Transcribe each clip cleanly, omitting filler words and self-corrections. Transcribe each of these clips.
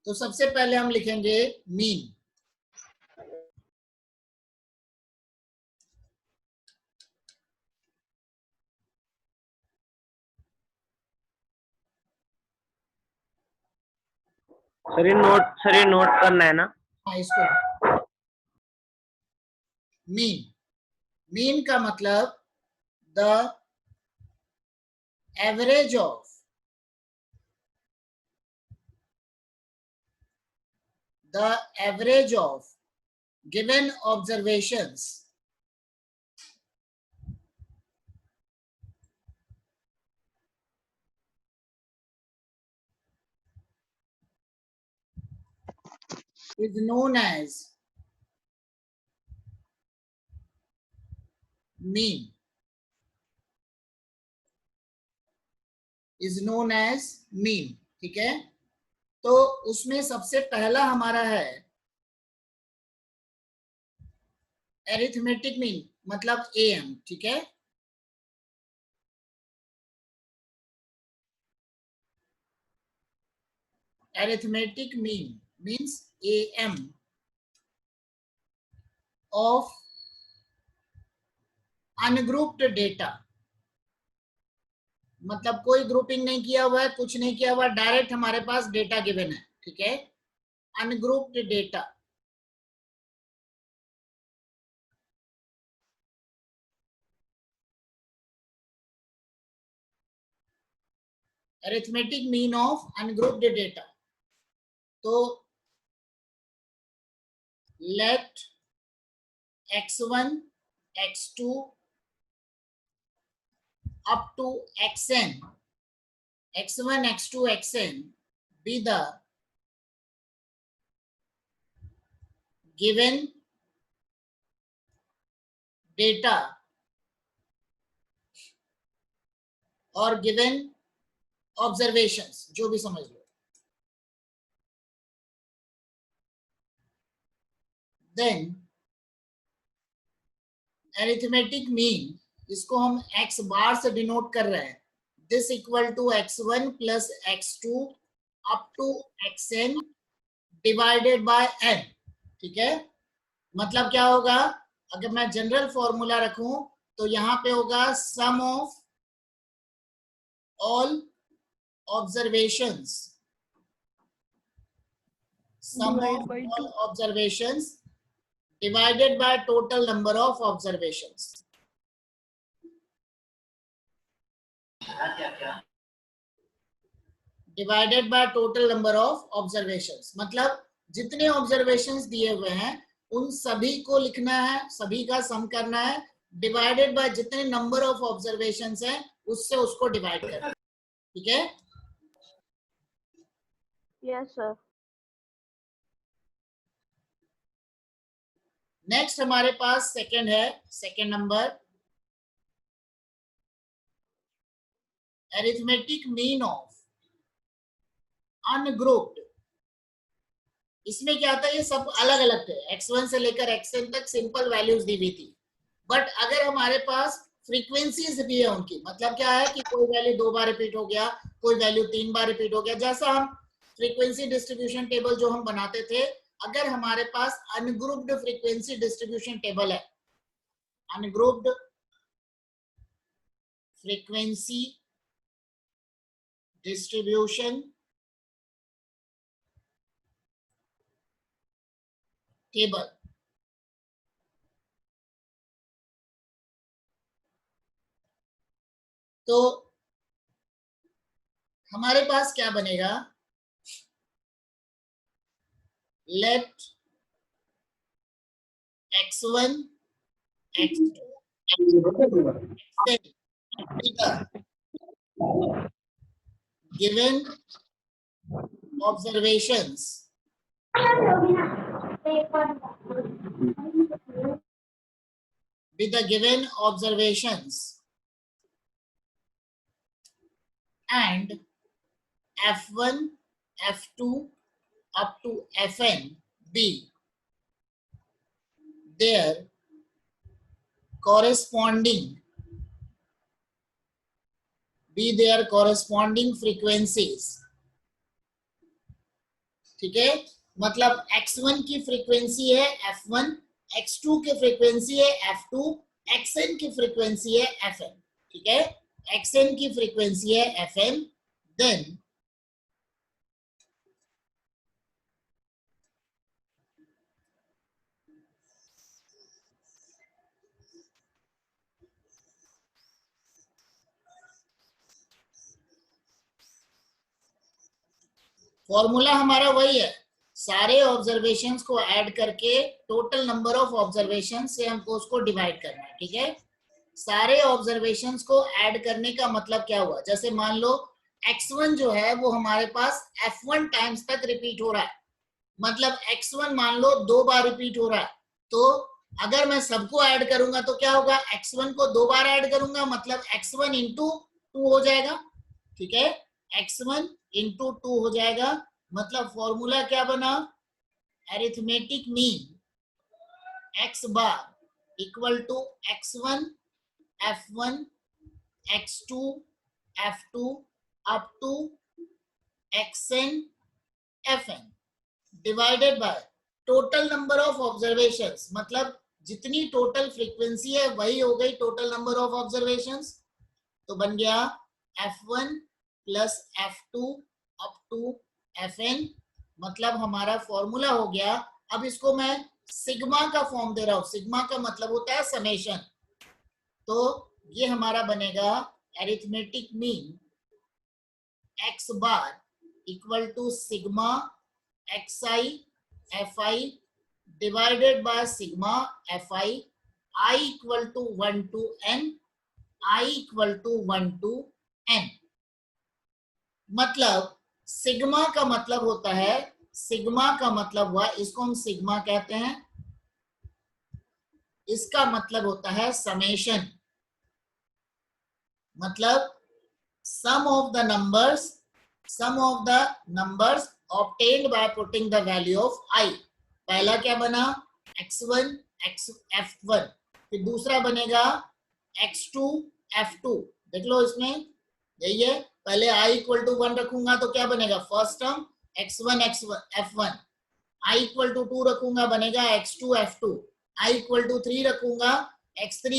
तो सबसे पहले हम लिखेंगे मीन। सर ये नोट करना है ना? हाँ, इसको मीन। मीन का मतलब the average of given observations is known as mean, ठीक है। तो उसमें सबसे पहला हमारा है एरिथमेटिक मीन, मतलब AM, ठीक है। Arithmetic mean means AM of ungrouped data, मतलब कोई ग्रुपिंग नहीं किया हुआ है, कुछ नहीं किया हुआ, डायरेक्ट हमारे पास डेटा गिवन है, ठीक है। Ungrouped data, arithmetic mean of ungrouped data. तो late x1 x2 up to xn, x1 x2 xn be the given data और given observations, जो भी समझ लो। देन अरिथमेटिक मीन, इसको हम x बार से डिनोट कर रहे हैं, this equal to x1 plus x2 up to xn divided by n, ठीक है। मतलब क्या होगा, अगर मैं जनरल फॉर्मूला रखूं तो यहां पे होगा sum of all observations, sum of all observations divided by total number of observations. Divided by total number of observations, मतलब जितने observations दिए हुए हैं उन सभी को लिखना है, सभी का सम करना है, डिवाइडेड बाय जितने नंबर ऑफ ऑब्जर्वेशंस हैं उससे उसको डिवाइड करना है, ठीक है। Yes sir. नेक्स्ट हमारे पास सेकंड है, second number arithmetic mean of ungrouped. इसमें क्या था, ये सब अलग अलग थे, x1 से लेकर xn तक सिंपल वैल्यूज दी हुई थी। बट अगर हमारे पास फ्रीक्वेंसीज भी है उनकी, मतलब क्या है कि कोई वैल्यू 2 बार रिपीट हो गया, कोई वैल्यू 3 बार रिपीट हो गया, जैसा हम फ्रीक्वेंसी डिस्ट्रीब्यूशन टेबल जो हम बनाते थे, अगर हमारे पास अनग्रुप्ड फ्रीक्वेंसी डिस्ट्रीब्यूशन टेबल है, अनग्रुप्ड फ्रीक्वेंसी डिस्ट्रीब्यूशन टेबल, तो हमारे पास क्या बनेगा, late x1 x2 given observations with the given observations and f1 f2 up to fn be their corresponding frequencies ठीक है, मतलब x1 की फ्रीक्वेंसी है f1, x2 की फ्रीक्वेंसी है f2, xn की फ्रीक्वेंसी है fn। ठीक है, xn की फ्रीक्वेंसी है fn, देन फॉर्मूला हमारा वही है, सारे ऑब्जर्वेशंस को ऐड करके टोटल नंबर ऑफ ऑब्जर्वेशन से हमको उसको डिवाइड करना है। ठीक है, सारे ऑब्जर्वेशंस को ऐड करने का मतलब क्या हुआ, जैसे मान लो x1 जो है वो हमारे पास f1 टाइम्स तक रिपीट हो रहा है, मतलब x1 मान लो 2 बार रिपीट हो रहा है, तो अगर मैं सबको ऐड करूंगा तो क्या होगा, x1 को 2 बार ऐड करूंगा मतलब x1 इंटू 2 हो जाएगा। ठीक है, x1 इंटू 2 हो जाएगा, मतलब फॉर्मूला क्या बना, arithmetic mean x bar equal to x1 f1 x2 f2 up to xn fn divided by total number of observations, मतलब जितनी टोटल फ्रीक्वेंसी है वही हो गई टोटल नंबर ऑफ ऑब्जर्वेशंस, तो बन गया f1 plus f2 up to fn, मतलब हमारा फॉर्मूला हो गया। अब इसको मैं सिग्मा का फॉर्म दे रहा हूं, सिग्मा का मतलब होता है समेशन, तो ये हमारा बनेगा arithmetic mean x bar equal to sigma xi fi divided by sigma fi, I equal to 1 to n, I equal to 1 to n। मतलब सिग्मा का मतलब होता है, सिग्मा का मतलब हुआ, इसको हम सिग्मा कहते हैं, इसका मतलब होता है समेशन, मतलब sum of the numbers obtained by putting the value of I। पहला क्या बना, x1 f1, फिर दूसरा बनेगा x2 f2, देख लो इसमें यही है, पहले I इक्वल टू 1 रखूंगा तो क्या बनेगा, first term x1 f1, I equal to 2 रखूंगा बनेगा x2 f2, I equal to 3 रखूंगा x3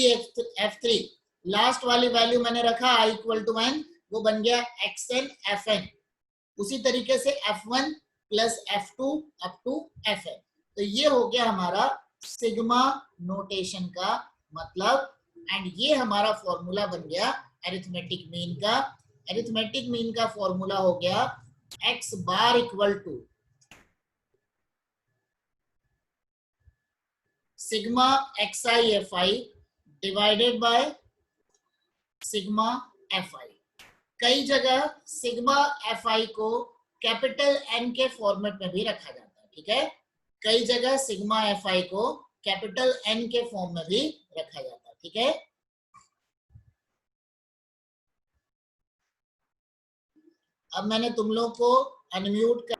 f3, लास्ट वाली वैल्यू मैंने रखा I इक्वल टू 1, वो बन गया xn fn। उसी तरीके से f1 plus f2 up to fn, तो ये हो गया हमारा सिग्मा नोटेशन का मतलब, एंड ये हमारा फॉर्मूला बन गया अरिथमेटिक मीन का। अरिथमेटिक मीन का फॉर्मूला हो गया x bar equal to sigma xi fi divided by sigma fi। कई जगह सिग्मा fi को कैपिटल N के फॉर्मेट में भी रखा जाता है। ठीक है, कई जगह सिग्मा fi को कैपिटल N के फॉर्म में भी रखा जाता है। ठीक है, अब मैंने तुम लोग को अनम्यूट कर,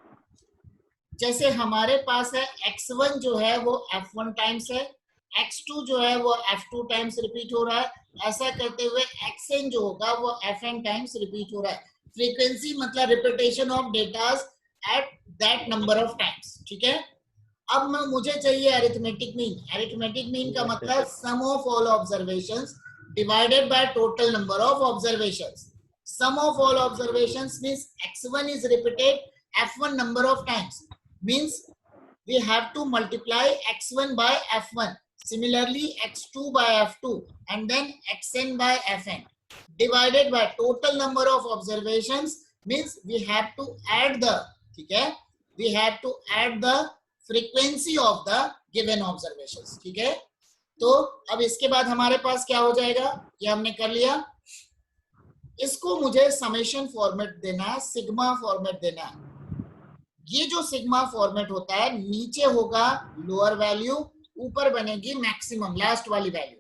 जैसे हमारे पास है x1 जो है वो f1 टाइम्स है, x2 जो है वो f2 टाइम्स रिपीट हो रहा है, ऐसा करते हुए xn जो होगा वो fn टाइम्स रिपीट हो रहा है। फ्रीक्वेंसी मतलब repetition of datas at that number of times. ठीक है, अब मैं मुझे चाहिए अरिथमेटिक मीन, अरिथमेटिक मीन का मतलब sum of all observations divided by total number of observations. Sum of all observations means x1 is repeated f1 number of times, means we have to multiply x1 by f1, similarly x2 by f2, and then xn by fn divided by total number of observations, means we have to add the, ठीक है, we have to add the frequency of the given observations। ठीक है, तो अब इसके बाद हमारे पास क्या हो जाएगा, ये हमने कर लिया, इसको मुझे समेशन फॉर्मेट देना है, सिग्मा फॉर्मेट देना है। ये जो सिग्मा फॉर्मेट होता है, नीचे होगा लोअर वैल्यू, ऊपर बनेगी मैक्सिमम लास्ट वाली value,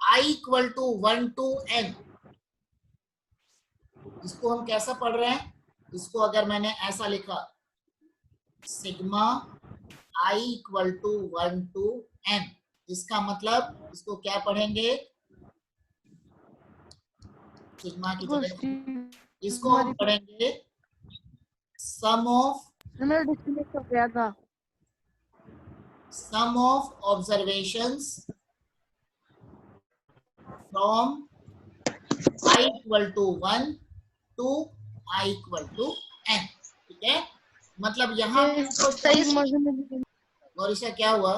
I equal to 1 to n। इसको हम कैसा पढ़ रहे हैं, इसको अगर मैंने ऐसा लिखा sigma I equal to 1 to n, इसका मतलब इसको क्या पढ़ेंगे, सिग्मा की जगह इसको हम पढ़ेंगे सम ऑफ मेरा डिस्कनेक्ट हो गया था। Sum of observations from i equal to 1 to i equal to n। ठीक है, मतलब यहाँ पे आपको सिग्मा से मुझे गौरीशा क्या हुआ?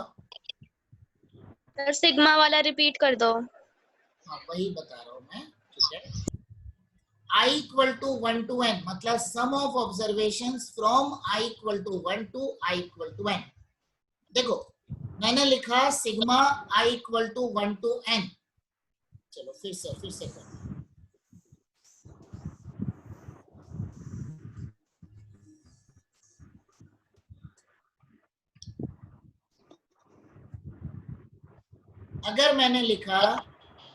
सर सिग्मा वाला रिपीट कर दो। हाँ वही बता रहा हूँ मैं। ठीक है, i equal to 1 to n मतलब sum of observations from i equal to 1 to i equal to n। देखो मैंने लिखा sigma i equal to 1 to n। चलो फिर से कर। अगर मैंने लिखा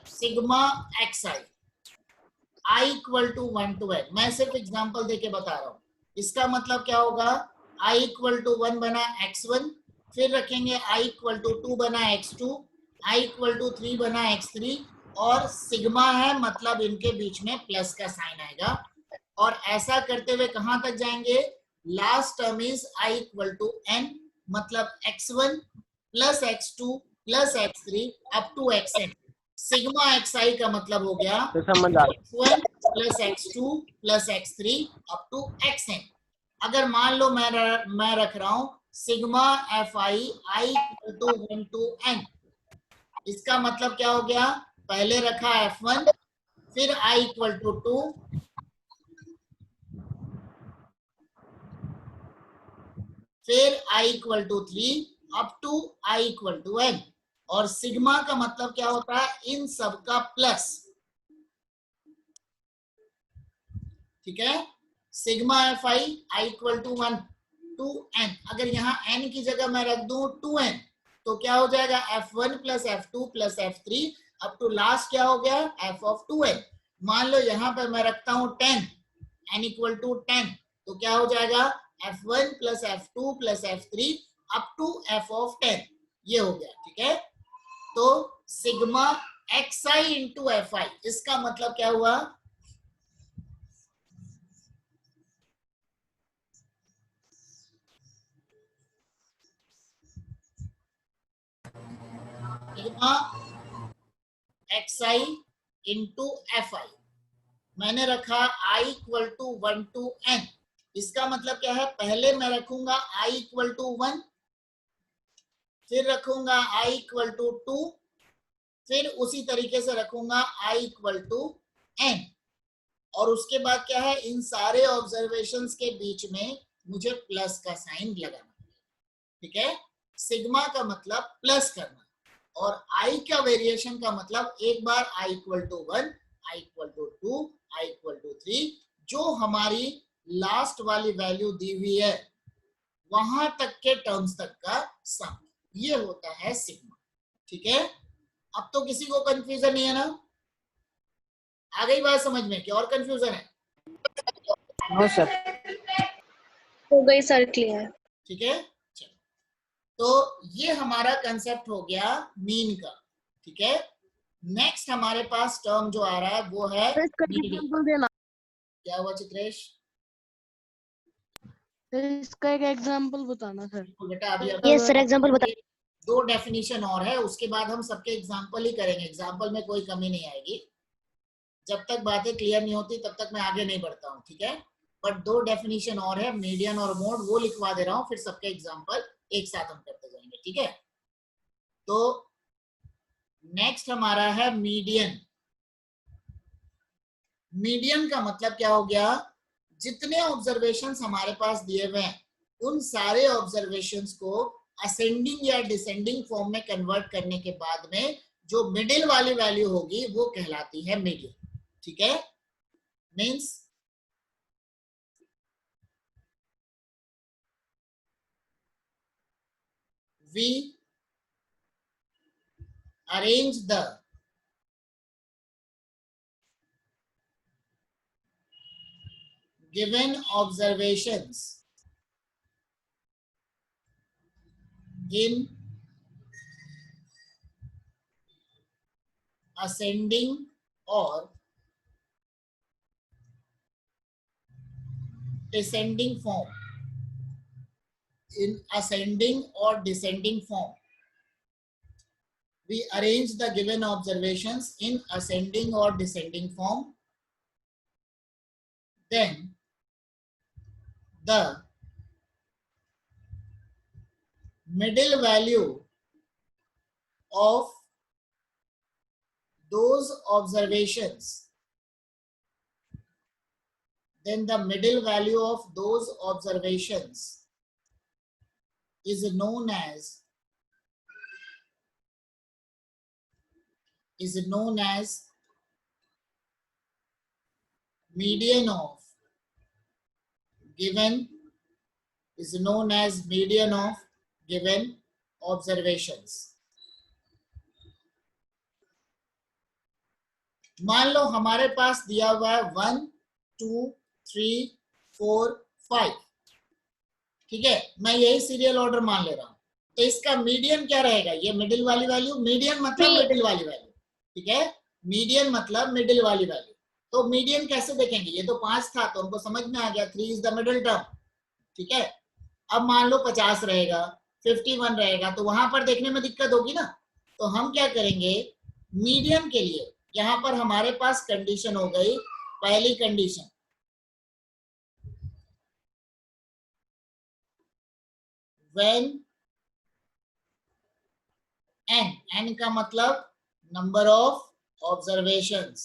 sigma x i equal to 1 to n, मैं सिर्फ एग्जांपल देके बता रहा हूं, इसका मतलब क्या होगा? i इक्वल टू 1 बना x1, फिर रखेंगे i इक्वल टू 2 बना x2, i इक्वल टू 3 बना x3, और सिग्मा है मतलब इनके बीच में प्लस का साइन आएगा। और ऐसा करते हुए कहां तक जाएंगे? Last term is i equal to n मतलब x1 plus x2 plus x3 up to xn। Sigma xi का मतलब हो गया तो समझ आ x1 plus x2 plus x3 up to xn। अगर मान लो मैं रख रहा हूं sigma fi i equal to 1 to n, इसका मतलब क्या हो गया? पहले रखा f1, फिर i इक्वल टू 2, फिर i equal to 3 up to i equal to n। और सिग्मा का मतलब क्या होता है? इन सब का प्लस। ठीक है, sigma f i equal to 1 to n। अगर यहाँ n की जगह मैं रख दूं 2n तो क्या हो जाएगा? f1 plus f2 plus f3 up to last क्या हो गया? f of 2n। मान लो यहाँ पर मैं रखता हूं 10, n इक्वल टू 10, तो क्या हो जाएगा? f1 plus f2 plus f3 up to f of 10। ये हो गया। ठीक है, तो sigma xi into f i, इसका मतलब क्या हुआ? Sigma xi into f i, मैंने रखा i equal to 1 to n। इसका मतलब क्या है? पहले मैं रखूंगा i इक्वल टू 1, फिर रखूंगा i इक्वल टू 2, फिर उसी तरीके से रखूंगा i इक्वल टू n। और उसके बाद क्या है? इन सारे ऑब्जर्वेशंस के बीच में मुझे प्लस का साइन लगाना। ठीक है, सिग्मा का मतलब प्लस करना, और i का वेरिएशन का मतलब एक बार i equal to 1, i equal to 2, i equal to 3, जो हमारी लास्ट वाली वैल्यू दी हुई है वहां तक के टर्म्स तक का सम, ये होता है सिग्मा। ठीक है, अब तो किसी को कंफ्यूजन नहीं है ना? आ गई बात समझ में? क्या और कंफ्यूजन है? No sir. हो गई सर, क्लियर। ठीक है, चलो, तो ये हमारा कंसेप्ट हो गया मीन का। ठीक है, नेक्स्ट हमारे पास टर्म जो आ रहा है वो है इसका मीडियन। एग्जांपल देना। क्या हुआ चित्रेश? इसका एक एग्जांपल बताना सर। तो बेटा अभी यस सर, एग्जांपल बता। दो डेफिनेशन और है, उसके बाद हम सबके एग्जांपल ही करेंगे। एग्जांपल में कोई कमी नहीं आएगी। जब तक बातें क्लियर नहीं होती तब तक मैं आगे नहीं बढ़ता हूँ। ठीक है, बट दो डेफिनेशन और है, मीडियन और मोड, वो लिखवा दे रहा हूँ, फिर सबके एग्जांपल एक साथ हम करते जाएंगे। ठीक है, तो नेक्स्ट हमारा है मीडियन। मीडियन का मतलब क्या हो गया? जितने ऑब्जर्वेशंस हमारे पास दिए हुए हैं उन सारे ऑब्जर्वेशंस को असेंडिंग या डिसेंडिंग फॉर्म में कन्वर्ट करने के बाद में जो मिडिल वाली वैल्यू होगी वो कहलाती है मीडियन। ठीक है, means we arrange the given observations in ascending or descending form in ascending or descending form. We arrange the given observations in ascending or descending form. Then the middle value of those observations, is known as median of given observations. मान लो हमारे पास दिया हुआ है 1 2 3 4 5, ठीक है, मैं यही serial order मान ले रहा हूं, तो इसका मीडियन क्या रहेगा? ये मिडिल वाली वैल्यू, मीडियन मतलब मिडिल वाली वैल्यू, ठीक है, मीडियन मतलब मिडिल वाली वैल्यू। तो मीडियन कैसे देखेंगे? ये तो 5 था तो हमको समझ में आ गया 3 इज द मिडिल टर्म, ठीक है। अब मान लो 50 रहेगा, 51 रहेगा, तो वहां पर देखने में दिक्कत होगी ना। तो हम क्या करेंगे, मीडियन के लिए यहां पर हमारे पास कंडीशन हो गई, पहली कंडीशन, when n का मतलब नंबर ऑफ ऑब्जर्वेशंस,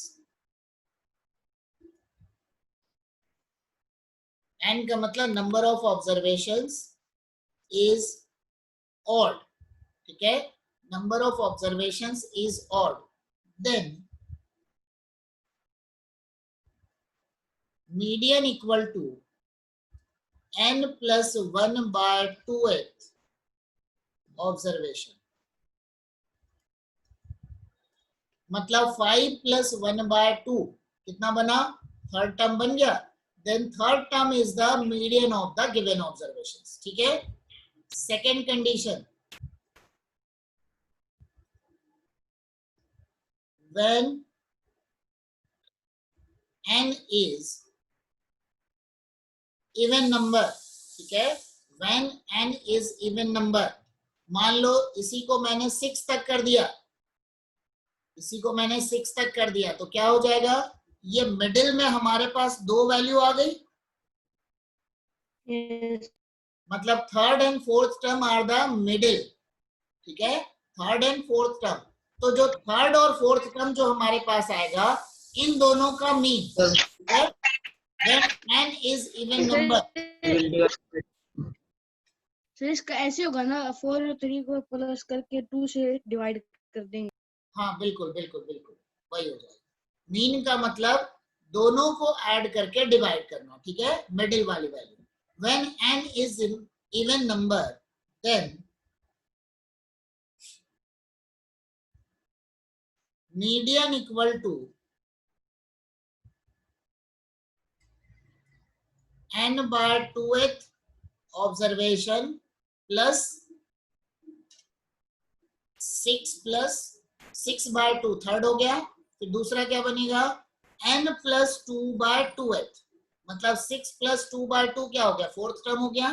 n का मतलब number of observations is odd, ठीक है, number of observations is odd, then median equal to n plus 1 by 2th observation, मतलब 5 plus 1 by 2 कितना बना? थर्ड टर्म बन गया। Then third term is the median of the given observations, ठीक है। Second condition, when n is even number, ठीक है, when n is even number, मान लो इसी को मैंने 6 तक कर दिया, तो क्या हो जाएगा? ये मिडिल में हमारे पास 2 वैल्यू आ गई, मतलब third and fourth term are the middle, ठीक है, थर्ड एंड फोर्थ टर्म। तो जो थर्ड और फोर्थ टर्म जो हमारे पास आएगा, इन दोनों का मीन, ठीक है, when n is even number, तो इसका ऐसे होगा ना, 4 और 3 को प्लस करके 2 से डिवाइड कर देंगे। हाँ बिल्कुल बिल्कुल बिल्कुल वही हो जाएगा। मीन का मतलब दोनों को ऐड करके डिवाइड करना, ठीक है, मिडिल वाली value. when n is even number, then median equal to n by 2th observation plus 6 by 2 third हो गया। फिर दूसरा क्या बनेगा? n plus 2 by 2th, मतलब 6 plus 2 by 2 क्या हो गया? फोर्थ टर्म हो गया,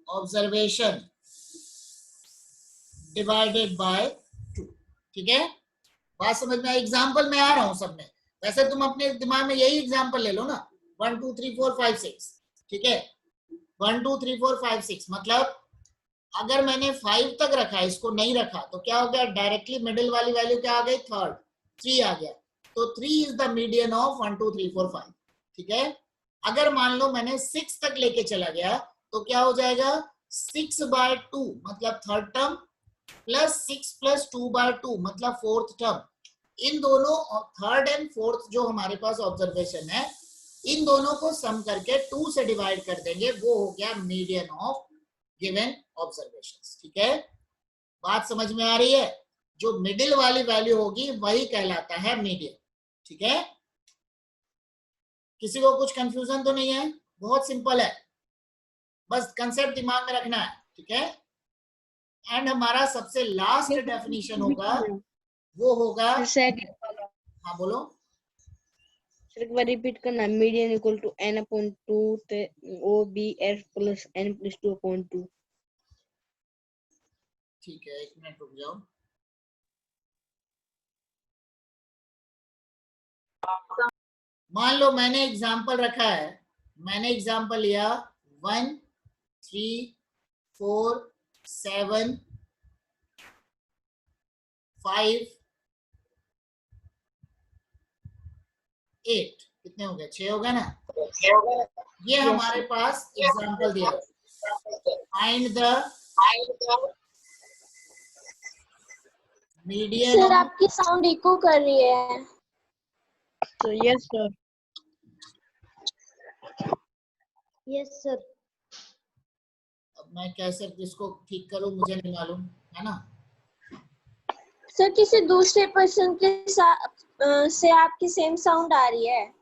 ऑब्जर्वेशन डिवाइडेड बाय 2, ठीक है, बात समझ में? एग्जाम्पल में आ रहा हूं सब में, वैसे तुम अपने दिमाग में यही एग्जाम्पल ले लो ना, 1 2 3 4 5 6, ठीक है, 1 2 3 4 5 6, मतलब अगर मैंने 5 तक रखा, इसको नहीं रखा, तो क्या हो गया? डायरेक्टली मिडिल वाली वैल्यू क्या आ गई? थर्ड, 3 आ गया, तो 3 इज द मीडियन ऑफ 1 2 3 4 5, ठीक है। अगर मान लो मैंने 6 तक लेके चला गया, तो क्या हो जाएगा? 6 by 2 मतलब third term plus 6 plus 2 by 2 मतलब फोर्थ टर्म। इन दोनों थर्ड एंड फोर्थ जो हमारे पास ऑब्जर्वेशन है, इन दोनों को सम करके 2 से डिवाइड कर देंगे, वो हो गया मीडियन ऑफ गिवन ऑब्जर्वेशंस, ठीक है। बात समझ में आ रही है? जो मिडिल वाली वैल्यू होगी वही कहलाता है मीडियन, ठीक है। किसी को कुछ कंफ्यूजन तो नहीं है? बहुत सिंपल है, बस कंसेप्ट दिमाग में रखना है, ठीक है। एंड हमारा सबसे लास्ट डेफिनेशन होगा, वो होगा, सेकंड वाला, हाँ बोलो, सर एक बार रिपीट करना, median equal to n/2 OBF plus n+2/2। ठीक है, 1 मिनट रुक जाओ। मान लो मैंने एग्जाम्पल रखा है, मैंने एग्जाम्पल लिया 1 3 4 7 5 8, कितने हो गए? 6 हो गए ना। ये हमारे पास एग्जाम्पल दिया। फाइंड द मीडियन सर आपकी साउंड इको कर रही है। तो यस सर। Yes sir. अब मैं कैसे इसको ठीक करूं मुझे नहीं मालूम, है ना। सर किसी दूसरे पर्सन के साथ से आपकी सेम साउंड आ रही है।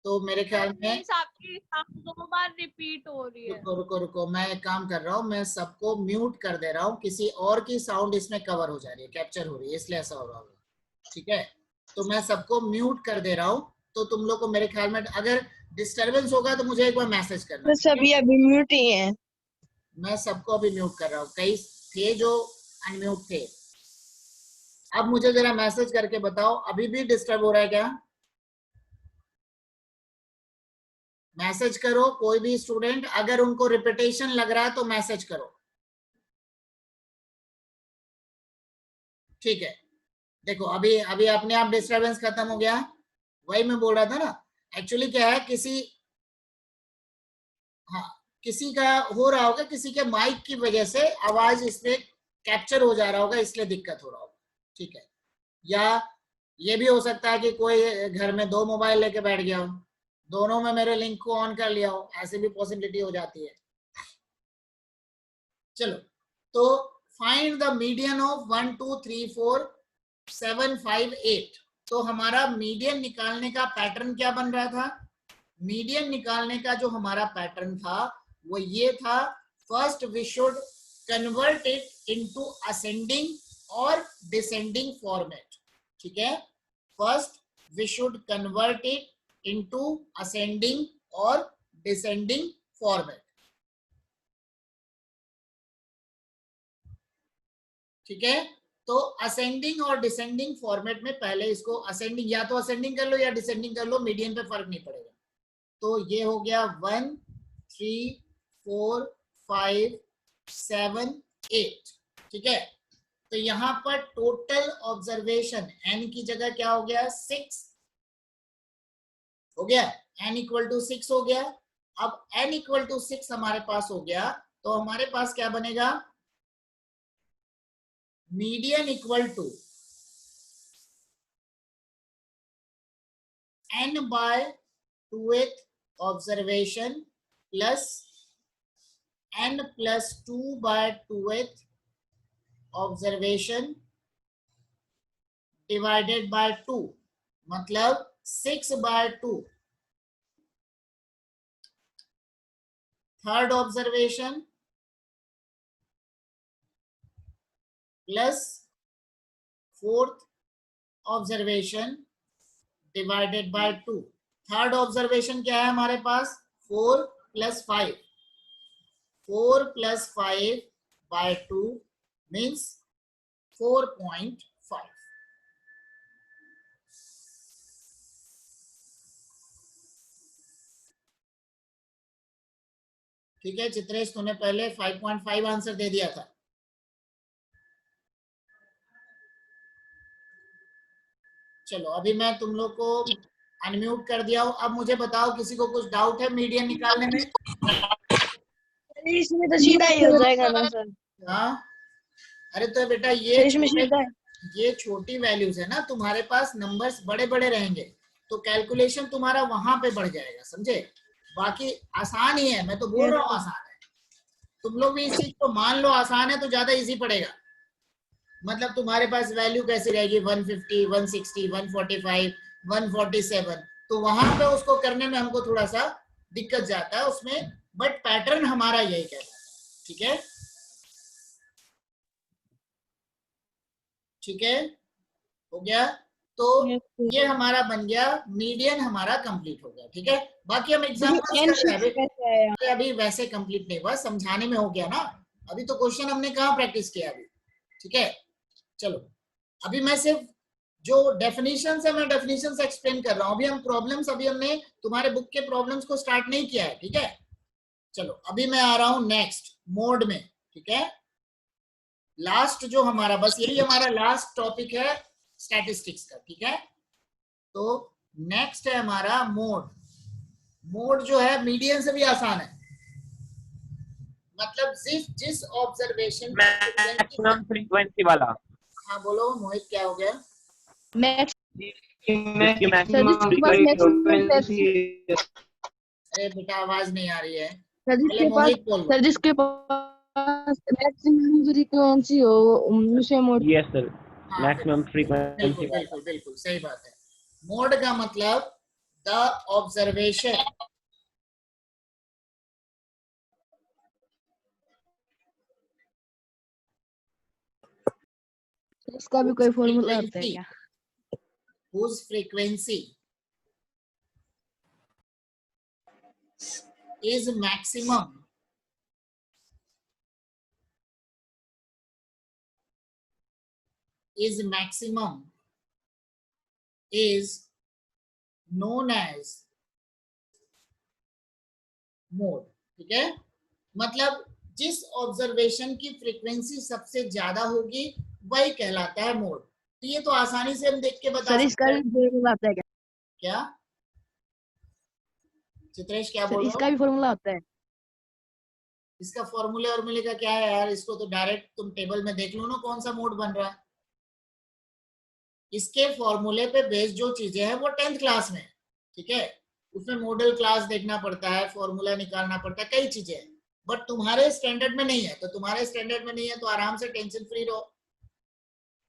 तो मेरे ख्याल में आपकी साउंड 2 बार रिपीट हो रही है। रुको रुको रुको, मैं एक काम कर रहा हूँ, मैं सबको म्यूट कर दे रहा हूँ, किसी और की साउंड इसमें कवर हो जा रही है, कैप्चर हो रही है, इसलिए ऐसा हो रहा होगा। ठीक है, तो मैं सबको म्यूट कर दे रहा हूँ। तो तुम लोग को मेरे ख्याल में अगर डिस्टरबेंस होगा तो मुझे एक बार मैसेज करना। सभी अभी म्यूट ही हैं। मैं सबको अभी म्यूट कर रहा हूँ, कई थे जो अनम्यूट थे। अब मुझे जरा मैसेज करके बताओ, अभी भी डिस्टर्ब हो रहा है क्या? मैसेज करो, कोई भी स्टूडेंट, अगर उनको रिपीटेशन लग रहा है तो मैसेज करो। ठीक है, देखो अभी अभी अपने आप डिस्टरबेंस खत्म हो गया। वही मैं बोल रहा था ना, एक्चुअली क्या है, किसी का हो रहा होगा, किसी के माइक की वजह से आवाज इसमें कैप्चर हो जा रहा होगा, इसलिए दिक्कत हो रहा होगा। ठीक है, या ये भी हो सकता है कि कोई घर में 2 मोबाइल लेके बैठ गया हो, दोनों में मेरे लिंक को ऑन कर लिया हो, ऐसे भी पॉसिबिलिटी हो जाती है। चलो, तो फाइंड द मीडियन ऑफ 1 2 3 4 7 5 8। तो हमारा मीडियन निकालने का पैटर्न क्या बन रहा था? मीडियन निकालने का जो हमारा पैटर्न था वो ये था, first we should convert it into ascending और डिसेंडिंग फॉर्मेट। ठीक है, first we should convert it into ascending और डिसेंडिंग फॉर्मेट। ठीक है, तो असेंडिंग और डिसेंडिंग फॉर्मेट में पहले इसको असेंडिंग, या तो असेंडिंग कर लो या डिसेंडिंग कर लो, मीडियन पे फर्क नहीं पड़ेगा। तो ये हो गया 1 3 4 5 7 8। ठीक है, तो यहां पर टोटल ऑब्जर्वेशन n की जगह क्या हो गया? 6 हो गया, n इक्वल टू 6 हो गया। अब n इक्वल टू 6 हमारे पास हो गया, तो हमारे पास क्या बनेगा? Median equal to n by 2th observation plus n plus 2 by 2th observation divided by 2, मतलब 6 by 2 third observation plus 4th observation divided by 2। Third observation क्या है हमारे पास? 4 प्लस 5, 4 प्लस 5 बाय 2 मीन्स 4.5। ठीक है चित्रेश, तूने पहले 5.5 आंसर दे दिया था। चलो अभी मैं तुम लोग को अनम्यूट कर दिया हूं। अब मुझे बताओ, किसी को कुछ डाउट है मीडियन निकालने में? इसमें तो सीधा ही हो जाएगा ना सर। हाँ, अरे तो बेटा ये छोटी वैल्यूज है ना, तुम्हारे पास नंबर्स बड़े बड़े रहेंगे तो कैलकुलेशन तुम्हारा वहां पे बढ़ जाएगा, समझे? बाकी आसान ही है, मैं तो बोल रहा हूँ आसान है। तुम लोग भी इस चीज को मान लो आसान है तो ज्यादा इजी पड़ेगा। मतलब तुम्हारे पास वैल्यू कैसी रहेगी? 150 160 145 147, तो वहां पे उसको करने में हमको थोड़ा सा दिक्कत जाता है उसमें, बट पैटर्न हमारा यही कहता है। ठीक है, ठीक है, हो गया। तो ये हमारा बन गया मीडियन, हमारा कंप्लीट हो गया। ठीक है, बाकी हम एग्जांपल्स कर रहे हैं अभी। अभी वैसे कंप्लीट नहीं हुआ, समझाने में हो गया ना, अभी तो क्वेश्चन हमने कहाँ प्रैक्टिस किया अभी। ठीक है, चलो अभी मैं सिर्फ जो डेफिनेशन है मैं डेफिनेशन एक्सप्लेन कर रहा हूँ। अभी हम प्रॉब्लम्स, अभी हमने तुम्हारे बुक के प्रॉब्लम्स को स्टार्ट नहीं किया है। ठीक है, चलो अभी मैं आ रहा हूं नेक्स्ट मोड में। ठीक है, लास्ट जो हमारा, बस यही हमारा लास्ट टॉपिक है स्टैटिस्टिक्स का। ठीक है, तो नेक्स्ट है हमारा मोड। मोड जो है मीडियन से भी आसान है, मतलब जिस ऑब्जर्वेशन मैक्सिमम फ्रीक्वेंसी वाला। हाँ बोलो मोहित, क्या हो गया? Max maximum frequency. अरे बेटा आवाज नहीं आ रही है, सर पहले मोहित बोल। सर जिसके पास मैक्सिमम फ्रीक्वेंसी हो उसे mode. Yes sir, maximum frequency. बिल्कुल बिल्कुल बिल्कुल सही बात है। मोड का मतलब द ऑब्जर्वेशन, इसका भी कोई फॉर्मूला होता है क्या? whose frequency is maximum is known as mode. ठीक है, मतलब जिस ऑब्जर्वेशन की फ्रीक्वेंसी सबसे ज्यादा होगी वही कहलाता है मोड। तो ये तो आसानी से हम देख के बता सर सकते इसका हैं। भी फॉर्मूला होता है क्या? क्या चित्रेश, क्या सर बोल रहे इसका हो? भी फॉर्मूला होता है? इसका फॉर्मूले और मिले का क्या है यार, इसको तो डायरेक्ट तुम टेबल में देख लो ना कौन सा मोड बन रहा है। इसके फॉर्मूले पे बेस्ड जो चीजें हैं वो 10th क्लास में। ठीक है, उसमें मॉडल क्लास देखना पड़ता है, फॉर्मूला निकालना पड़ता है, कई चीजें हैं, बट तुम्हारे स्टैंडर्ड में नहीं है। तो तुम्हारे स्टैंडर्ड में नहीं है तो आराम से टेंशन फ्री रहो,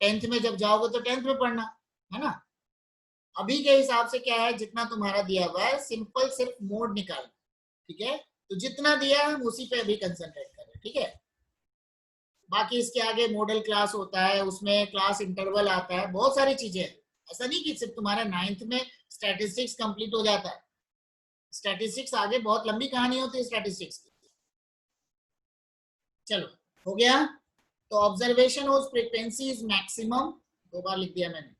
10th में जब जाओगे तो 10th में पढ़ना है ना। अभी के हिसाब से क्या है, जितना तुम्हारा दिया हुआ है सिंपल सिर्फ मोड निकाल। ठीक है, तो जितना दिया हम उसी पे अभी कंसंट्रेट करें। ठीक है, बाकी इसके आगे मॉडल क्लास होता है, उसमें क्लास इंटरवल आता है, बहुत सारी चीजें हैं। ऐसा नहीं कि सिर्फ तुम्हारा 9th में स्टैटिस्टिक्स कंप्लीट हो जाता है, स्टैटिस्टिक्स आगे बहुत लंबी कहानी होती है स्टैटिस्टिक्स की। चलो हो गया, तो observation of frequency is maximum, 2 बार लिख दिया मैंने,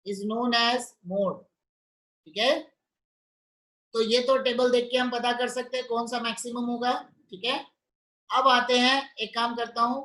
इज नोन एज मोड। ठीक है, तो ये तो टेबल देख के हम पता कर सकते हैं कौन सा मैक्सिमम होगा। ठीक है, अब आते हैं, एक काम करता हूं